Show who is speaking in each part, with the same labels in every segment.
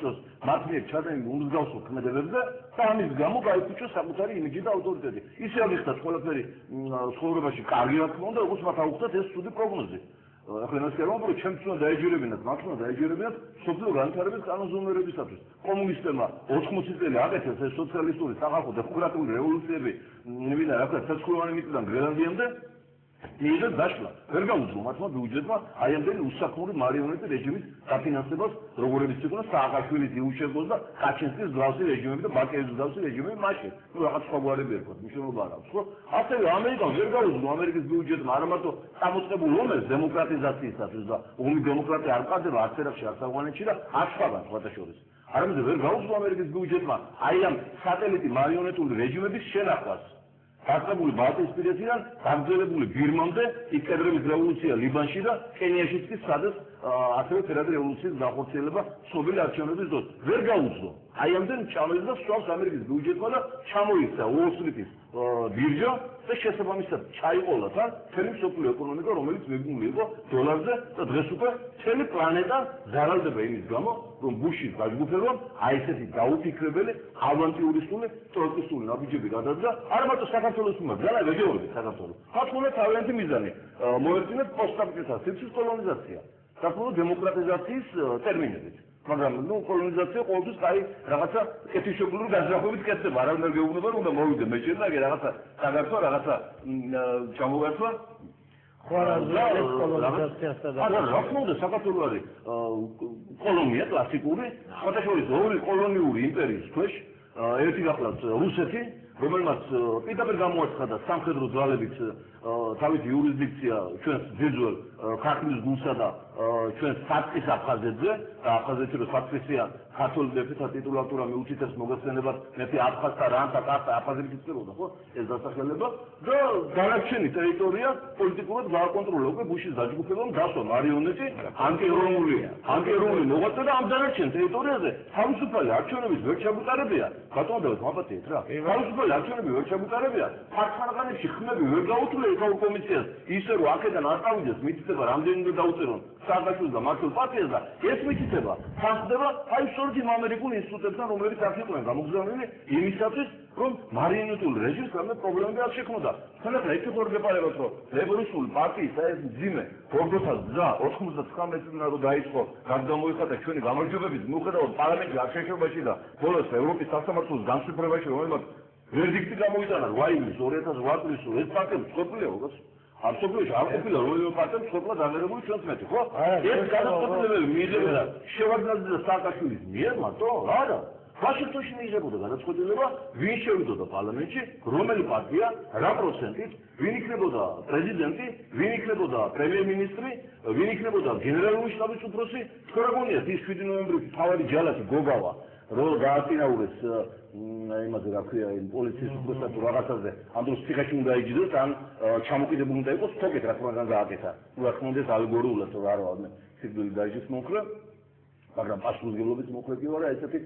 Speaker 1: გამოიწვევს მათ მიერ ჩადენილ უმსგავსო ქმედებებზე და ამის გამო გაიფუჭოს საკუთარი იმიჯი და ავტორიტეტი. ისე აღიხსნათ ყველაფერი ცხოვრებაში კარგი რა თქმა უნდა, როგორც მათ აუხსნათ ეს ცუდი პროგნოზი. ახლა იმას კი არ ვამბობ, ჩემს უნდა დაეჯერებინათ, მათ უნდა დაეჯერებინათ სოფლიო განვითარების კანონზომიერებისათვის. კომუნისტებმა 80 წელი აკეთეს ეს სოციალისტური სახალხო დემოკრატიული რევოლუციები, ვინა რა ქვია, ცეცხლოვანი მიწიდან გრენლანდიამდე მიიღეს დაშლა. ვერ გაუძლო მათმა ბიუჯეტმა აი ამდენი უსაქმური მარიონეტი რეჟიმის დაფინანსებას, როგორებიც იქნა სააკაშვილის იუშევსკოს და კაჩინსკის მსგავსი რეჟიმები და ბაკიევის მსგავსი რეჟიმები მაშინ. ნუ რაღაც სხვაგვარები ერქვა, მნიშვნელობა არ აქვს, ხო? ასევე ამერიკამ ვერ გაუძლო ამერიკის ბიუჯეტმა არა მარტო წამოწყებულ ომებს დემოკრატიზაციისათვის და ომი დემოკრატია არ ყარდება არც ერახში, არც ავღანეთში და აშხაბად სხვათა შორის. არამედ ვერ გაუძლო ამერიკის ბიუჯეტმა აი ამ სატელიტი მარიონეტული რეჟიმების შენახვას. დაწყებული ბალტიისპირეთიდან გაგრძელებული ბირმამდე, იკედრების რევოლუცია ლიბანში და კენიაშიც კი სადაც ასევე ფერადი რევოლუციის განხორციელება ცნობილი არჩევნების დროს. ვერ გაუძლო. აი ამდენ ჩამოიძა და სწავს ამერიკის ბიუჯეტმა და ჩამოიქცა უოლ-სტრიტის ბირჟა და შესაბამისად ჩაიყოლა თან მთელი მსოფლიო ეკონომიკა, რომელიც მიბმული იყო დოლარზე და დღეს უკვე მთელი პლანეტა ზარალდება იმის გამო, რომ ბუშის გაჯგუფებამ აი ესეთი დაუფიქრებელი, ავანტიურისტული, ტროტკისტული ნაბიჯები გადაძრა, არა მარტო საქართველოს უნდა, ძალა რეგიონების საქართველოს. მათ უნდა თავიანთი მიზანი მოერწინათ პოსტკაპიტალიზაცია, სიცოცხლის კოლონიზაცია, საქართველოს დემოკრატიზაციის ტერმინებით. მაგრამ ნუ კოლონიზაცია ყოველთვის აი რაღაცა კეთილშობილური განზრახვებით კეთდება, არავინ არ გეუბნება რომ უნდა მოვიდე მეჩეთ და რაღაცა საგართვა, რაღაცა ჩამოვართვა.
Speaker 2: ხო არა, ეს კოლონიზაციასთან და
Speaker 1: რა თქმა უნდა საქართველოს არის კოლონია კლასიკური, სხვადასხვა ორი კოლონიური იმპერიის ქვეშ, ერთი გახლავთ რუსეთი, რომელმაც პირდაპირ გამოაცხადა სამხედრო ძალებით თავისი იურისდიქცია ჩვენს ძიძველ ქართლის გულსა და ჩვენს საწის აფხაზეთზე და აფხაზეთი რომ საწისია ქართული მეფეთა ტიტულატურა მიუთითებს მოგესწრებათ მეფე აფხაზთა რანთა კარტა აფხაზეთი წელოდა ხო ეს დასახელება და დანარჩენი ტერიტორია პოლიტიკურად გააკონტროლა უკვე ბუშის დაჯგუფებამ დასვა მარიონეტი ანტიეროვნული მოღვაწე და ამ დანარჩენ ტერიტორიაზე თავისუფალი არჩევნების ვერ ჩაბუტარებია ბატონო მაპატიეთ რა თავისუფალი არჩევნები ვერ ჩაბუტარებია ფარცხანყანებში ხმები ვერ გაუთვლია ეკაურ კომისიას ისე რომ აქედან არ წავიდეს მითითება რამდენი დაუწერონ სააგაშვილს და მართლ პარტიას და ეს მითითება თანხდება აი სწორედ იმ ამერიკულ ინსტიტუტებთან რომელიც აქ იყვნენ გამოგზავნილი იმისათვის რომ მარიონეტულ რეჟიმს რამე პრობლემები არ შექმნოდა თან ახლა იქ როგორ გეპარებათ რომ ლეიბორისტული პარტიის ეს ძიმე გორგოთას გზა 99 წლიდან რომ დაიწყო გადამოიხადა ჩვენი გამარჯვებების მიუხედავად პარლამენტში არ შეშობაში და ბოლოს ევროპის სასამართლოს განსვიფრებაში რომელმაც ვერდიქტი გამოიტანა 8 ივლისს 2008 წლის ეს პარტია მსხვერპლია როგორც Absolutely, არ ყოფილა რომ პარტიამ სოფლა დაგერებული ჩვენს მეტი, ხო? ეს გადაწყვეტილებელი მიიღებდა შევარდნაძე და სააკაშვილის მიერ, მარტო? არა. ვაშინგტონში მიიღებოდა გადაწყვეტილება, ვინ შევიდოდა პარლამენტში, რომელი პარტია, რა პროცენტით, ვინ იქნებოდა პრეზიდენტი, ვინ იქნებოდა პრემიერ-მინისტრი, ვინ იქნებოდა გენერალური შტაბის უფროსი, თქვენ რა გონიათ ის 7 ნოემბრის თავარი ჯალათი გოგავა რომ გააწინაურეს იმაზე რა ქვია იმ პოლიციის უფროსად რაღაცაზე ამ დროს ციხეში უნდა იჯდეს ან ჩამოკიდებული უნდა იყოს თოგეთ რა თქმა უნდა გააკეთა ნუ რა თქმა უნდა ალგორიულად რა არა სიკვდილი დაიჯეს მოხდა მაგრამ პასუხისმგებლობის მოხდა კი არა ესეთი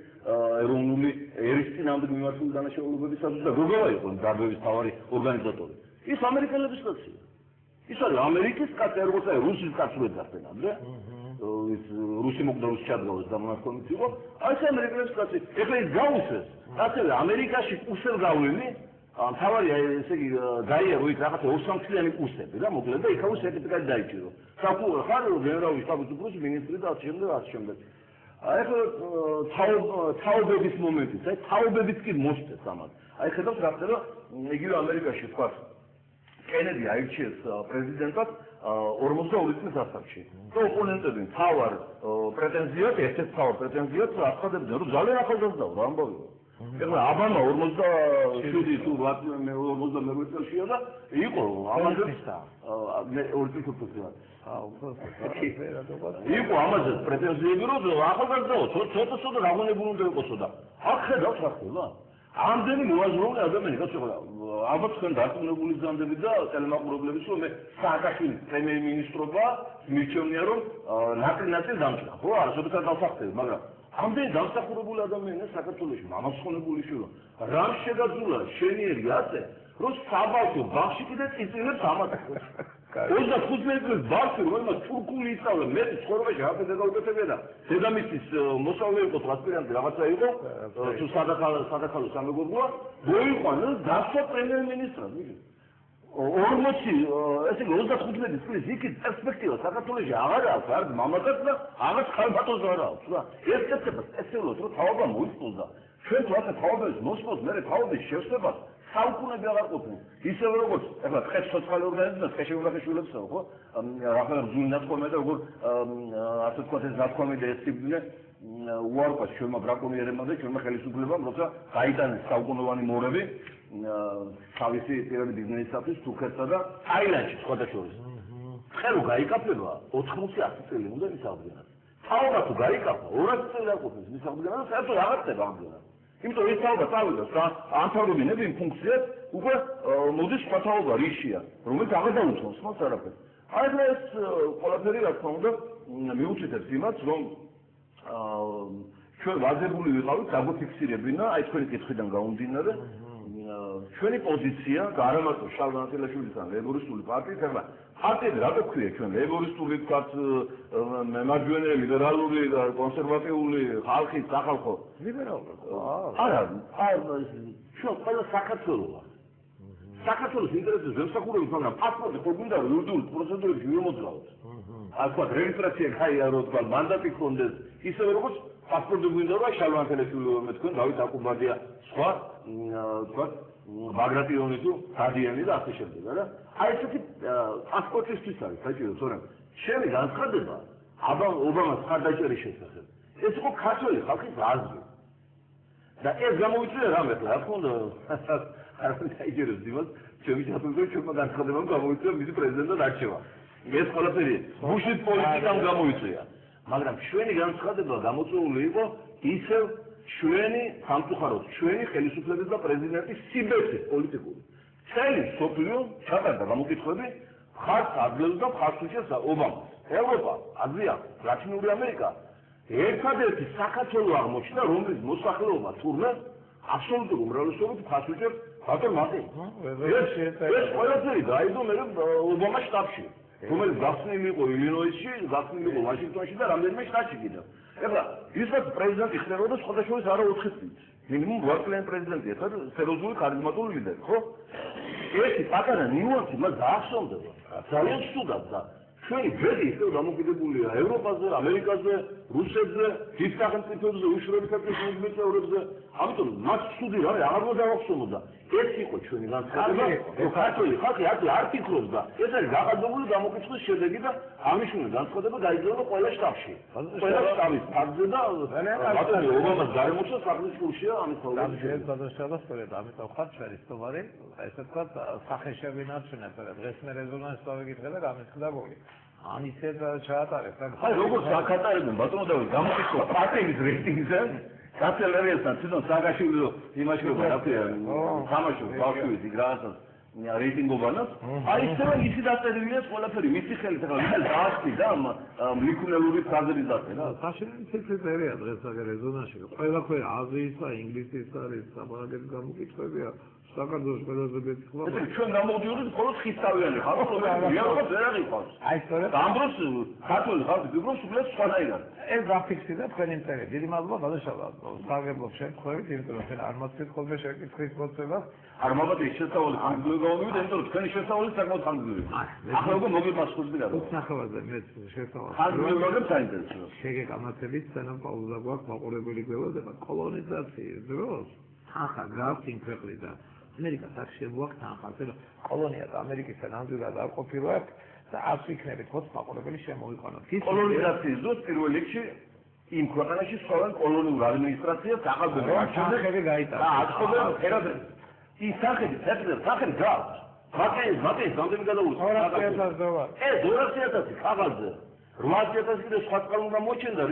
Speaker 1: ეროვნული ერის წინამდე მიმართული დანაშაულებებისათვის და გოგავა იყო დაბევის თავარი ორგანიზატორი ის ამერიკელების კაცია ის არის ამერიკის კაცი როგორც აი რუსის კაცი ვეძახდენამდე რუსი მოკდაუს ჩადგავეს და მონახონიც იყო აი ეს ამერიკელების კაცი ეხლა ის გაუსეს ასევე ამერიკაში კუსელ გავლენი თავარი ესე იგი გაიარო იქ რაღაცა 2-3 წლიანი კუსები და მოკლედ და იქაო სერტიფიკატი დაიჭირო საკუთარ ხარ გენერალური შტაბის უფროსი მინისტრი და ასე შემდეგ აი ეხლა თაობების მომენტიც აი თაობებიც კი მოსწეს ამას აი ხედავთ რა ხდება იგივე ამერიკაში თქვა კენედი აირჩიეს პრეზიდენტად 42 წლის ასაკში. და ოპონენტები თავარ პრეტენზიად, ერთ-ერთ თავარ პრეტენზიად აცხადებდნენ, რომ ძალიან ახალგაზრდაა რა ამბავია. ეხლა აბამა 47 თუ 52 წელშია და იყო ამაზე 2 წლის უფროსია. იყო ამაზე პრეტენზიები რომ ახალგაზრდაა, ცოტა რაღაცნაირად უნდა იყოსო და აქ ხედავთ რა ხდება. ამდენი მოაზროვნე ადამიანი გასწორდა ალბათ თქვენ დარწმუნებული ზანდებით და ტელემაყურებლების რომ მე სააკაშვილის პრემიერ-მინისტრობა მირჩევნია რომ ნაკრინაწილ დამჭრა ხო არა შედუხა დავსახდები მაგრამ ამდენი დამსახურებული ადამიანია საქართველოში მამასხონებული შვილო რამ შეგაძულა შენიერი ასე რომ საბავშვო ბავშვი კიდე წიწილებს ამას 25 წლის ბავშვი, რომელმაც თურქული ისწავლა, მე ცხოვრებაში არაფერს არ გავუკეთებია და დედამისის მოსწავლე იყო, ასპირანტი რაღაცა იყო, თუ სადახალო სამეგობროა, მოიყვანა დასვა პრემიერ-მინისტრად. 40 ესე 35 წლის იქით პერსპექტივა საქართველოში აღარ აქვს, არ მამაკაც და აღარ ხალხატოს არ აქვს რა. ეს კეთება სპეციალურად რომ თავობა მოიწონდა. ჩვენ თუ ახლა თავობის მოსმოს მე თავობის შევსებას საუკუნები აღარ ყოფილ. ისევე როგორც ახლა ტყეს სოციალური ორგანიზმი შეშეულახეშულებსა ხო? ახლა რძული ნათქვამია და როგორ ასე ვთქვათ ეს ნათქვამი და ეს სიბნელე უარყოფს ჩვენმა ბრაკონიერებმა და ჩვენმა ხელისუფლებამ, როცა გაიტანეს საუკუნოვანი მორები თავისი პირველი ბიზნესისათვის თურქეთსა და თაილანდში სხვადასხვა. ხერო გაიკაფება 80-100 წელი უნდა მისაღებინათ. თავობა თუ გაიკაფა 200 წელი არ ყოფილს მისაღებინათ და საერთოდ აღარ ხდება ამდენად. იმიტომ ეს თავობა წავიდა და ანთარობინები იმ ფუნქციას უკვე მოდის სხვა თავობა რიშია, რომელიც აღარ დაუწყობს მას არაფერს. აი ეს ყველაფერი რა თქმა უნდა მიუჩნდებს იმას, რომ ჩვენ ვაზებული ვიყავით დაგვიფიქსირებინა, აი თქვენი კითხვიდან გამომდინარე, ჩვენი პოზიცია გარემატო შალვა ანტელაშვილისთან ლეიბორისტული პარტიის, ახლა პარტიები რა გვქვია ჩვენ ლეიბორისტული ვთქვათ, მარჯვენა ლიბერალური, კონსერვატიული, ხალხის, სახალხო,
Speaker 2: ლიბერალური.
Speaker 1: არა, ჩვენ ყველა საქართველოა. საქართველოს ინტერესებს ვემსახურებით, მაგრამ პასპორტი ხო გვინდა რომ იურიდიულ პროცედურებში ვიმოძრაოთ. აი თქვა რეგისტრაცია გაიარო, თქვა მანდატი ჰქონდეს, ისევე როგორც პასპორტი გვინდა რომ შალვა ანტელაშვილი მე თქვენ დავით აკუბადია სხვა თქვა ბაგრატიონი თუ დადიანი და ასე შემდეგ რა. აი ესეთი პასპორტისთვის არის საჭირო, თორემ ჩემი განცხადება ობამას ხარდაჭერის შესახებ. ეს იყო ქართველი ხალხის აზრი. და ეს გამოიწვია რამე, რა თქმა უნდა, არ დაიჯერებს იმას, ჩემი ჩათვლით ჩვენმა განცხადებამ გამოიწვია მისი პრეზიდენტად არჩევა. ეს ყველაფერი ბუშის პოლიტიკამ გამოიწვია. მაგრამ ჩვენი განცხადება გამოწვეული იყო ისევ ჩვენი სამწუხაროდ ჩვენი ხელისუფლების და პრეზიდენტის სიბეჭდის პოლიტიკური. წელი სოფლიო ჩატარდა გამოკითხვები ხართ აძლევს და ხართ უჭერს ობამას. ევროპა, აზია, ლათინური ამერიკა ერთადერთი საქართველო აღმოჩნდა, რომლის მოსახლეობა თურმე აბსოლუტურ უმრავლესობით ხართ უჭერს ბატონ მარტინს. ეს ყველაფერი დაიდო მე ობამას შტაბში. რომელიც გახსნილი იყო ილინოისში, გახსნილი იყო ვაშინგტონში და რამდენიმე შტატში კიდევ. ეხლა ისაც პრეზიდენტი ხდებოდა სხვადასხვა არა 4 წლით. მინიმუმ 8 წლიანი პრეზიდენტია, სერიოზული ქარიზმატული ლიდერი, ხო? ერთი პატარა ნიუანსი მას დაახსოვდება. ძალიან ცუდად და ჩვენი ბედი ისევ დამოკიდებულია ევროპაზე, ამერიკაზე, რუსეთზე, დიდ სახელმწიფოებზე, უშუალოდ საქართველოს წევრებზე. ამიტომ მას ცუდი რა აღარ მოახსოვდა. ეს იყო ჩვენი განცხადება. ქართული ხალხი არ ფიქრობს და ეს არის გაყიდული დამოკითხვის შედეგი და ამის შემდეგ განცხადება გაიგზავნა ყველა შტაბში. ყველა შტაბის ფარგლზე და ბატონი ობამას გარემოჩა სახლის კურსია ამის თავზე.
Speaker 2: ეს გადაშალა სწორედ ამიტომ ხარ ჩვენი სტუმარი, ესე ვთქვათ, სახეშები ნაცნობია, დღეს მე რეზონანსს დავიკითხე და გამიცხდა გული. ამისე ჩაატარეს.
Speaker 1: აი როგორ საკატარებენ ბატონო და გამოკითხვა პარტიის რეიტინგზე კანცელერიასთან თვითონ სააგაშვილო იმაში რომ რა ქვია თამაშობს ბავშვით იქ რაღაცას რეიტინგობანას აი ისევე ისი დაწერილია ყველაფერი მისი ხელით ახლა ვიღაც დაასწრი და ლიქუნელური ფრაზერიზაცია რა
Speaker 2: საშინელი ციფრებია დღეს აგერ რეზონანსში ყველაფერი აზიისა ინგლისის არის საბაგების გამოკითხვებია საქართველოს ყველაზე მეტი ხმაა
Speaker 1: ჩვენ გამოვდიოდით მხოლოდ ხისთავიანი ხალხი რომელიც ვერ აღიქვამს
Speaker 2: აი სწორედ
Speaker 1: ამ დროს ქართული ხალხი ვიბროს უბრალოდ სხვანაირად
Speaker 2: ეს გაფიქსირდა თქვენი მწერე დიდი მადლობა გადაშალა საგებლობ შეხვედრით იმიტომ რომ ჩვენ არ მოწვით ხოლმე შეკითხვის მოწვევას
Speaker 1: არ მოგწევთ შესაძლოა ხანგრძლივი გამოვიდეთ იმიტომ რომ თქვენი შესაძლოა საკმაოდ ხანგრძლივია ახლა უკვე მოგიმასხურებინა
Speaker 2: რომ ნახევარზე მე შესაძლოა
Speaker 1: ხანგრძლივი მოგებს საინტერესოა
Speaker 2: შეგეკამათებით სანამ პაუზა გვაქვს მაყურებელი გველოდება კოლონიზაციის დროს ახლა გაფინ ქვეყნიდან ამერიკას არ შეგვაქვს თანხაზე რომ კოლონიად ამერიკისგან ამდენად არ ყოფილვართ და არ ვიქნებით ხოც მაყურებელი შემოიყვანოთ.
Speaker 1: კოლონიზაციის დროს პირველ რიგში იმ ქვეყანაში სწორედ კოლონიურ ადმინისტრაციას აღაბებდა
Speaker 2: სახელი გაიტანა.
Speaker 1: და აწყობენ ერად ის სახელი სახელი გაქვს. მათეს რამდენი გადაუწევს?
Speaker 2: 200,000 დოლარი.
Speaker 1: ეს 200,000 ხაბაზე 800,000 კიდე სხვა წყალ უნდა მოჩენდა